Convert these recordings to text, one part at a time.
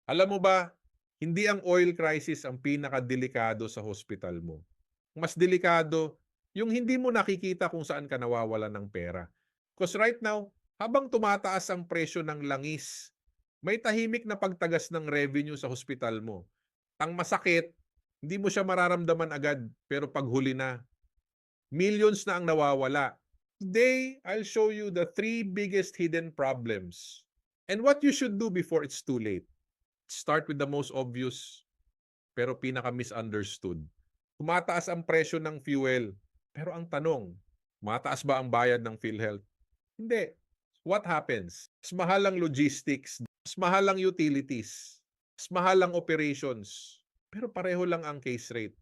Alam mo ba, hindi ang oil crisis ang pinakadelikado sa hospital mo. Mas delikado yung hindi mo nakikita kung saan ka nawawalan ng pera. Because right now, habang tumataas ang presyo ng langis, may tahimik na pagtagas ng revenue sa hospital mo. Ang masakit, hindi mo siya mararamdaman agad, pero paghuli na, millions na ang nawawala. Today, I'll show you the three biggest hidden problems and what you should do before it's too late. Start with the most obvious pero pinaka-misunderstood. Tumataas ang presyo ng fuel. Pero ang tanong, mataas ba ang bayad ng PhilHealth? Hindi. What happens? Mas mahal ang logistics, mas mahal ang utilities, mas mahal ang operations. Pero pareho lang ang case rate.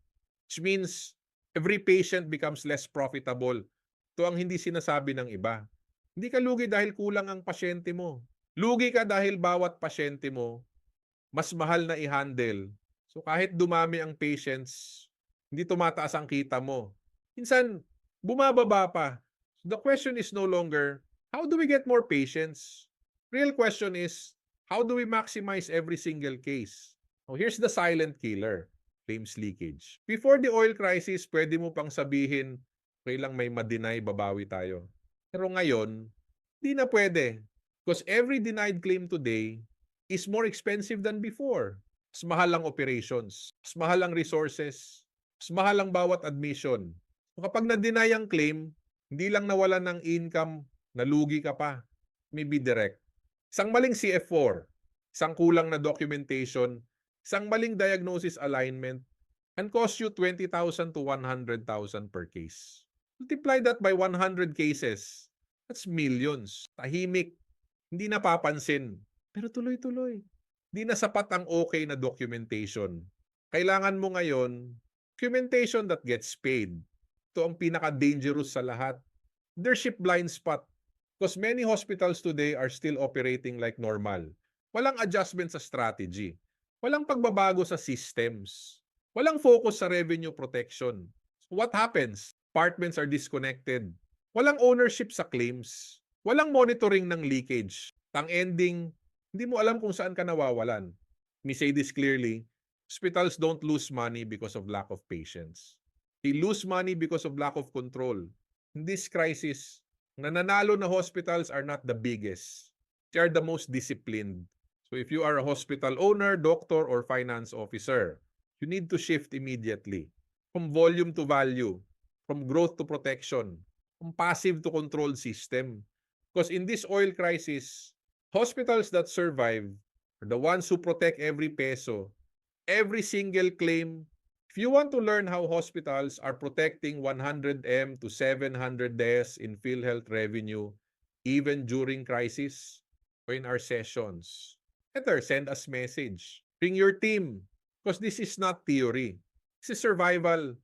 Which means, every patient becomes less profitable. Ito ang hindi sinasabi ng iba. Hindi ka lugi dahil kulang ang pasyente mo. Lugi ka dahil bawat pasyente mo mas mahal na i-handle. So kahit dumami ang patients, hindi tumataas ang kita mo. Minsan, bumababa pa. So the question is no longer, how do we get more patients? Real question is, how do we maximize every single case? Oh, here's the silent killer, claims leakage. Before the oil crisis, pwede mo pang sabihin, okay lang may ma-deny, babawi tayo. Pero ngayon, hindi na pwede. Because every denied claim today is more expensive than before. Mas mahal ang operations, mas mahal ang resources, mas mahal ang bawat admission. So kapag na-deny ang claim, hindi lang nawalan ng income, nalugi ka pa. Maybe direct. Isang maling CF4, isang kulang na documentation, isang maling diagnosis alignment, can cost you 20,000 to 100,000 per case. Multiply that by 100 cases. That's millions. Tahimik, hindi napapansin, pero tuloy-tuloy. Hindi na sapat ang okay na documentation. Kailangan mo ngayon, documentation that gets paid. Ito ang pinaka-dangerous sa lahat. Leadership blind spot. Because many hospitals today are still operating like normal. Walang adjustment sa strategy. Walang pagbabago sa systems. Walang focus sa revenue protection. So what happens? Departments are disconnected. Walang ownership sa claims. Walang monitoring ng leakage. Ang ending, hindi mo alam kung saan ka nawawalan. Let me say this clearly, hospitals don't lose money because of lack of patience. They lose money because of lack of control. In this crisis, nananalo na hospitals are not the biggest. They are the most disciplined. So if you are a hospital owner, doctor, or finance officer, you need to shift immediately from volume to value, from growth to protection, from passive to controlled system. Because in this oil crisis, hospitals that survive are the ones who protect every peso, every single claim. If you want to learn how hospitals are protecting 100M to 700 deaths in PhilHealth revenue, even during crisis, or in our sessions, better send us message. Bring your team because this is not theory. This is survival.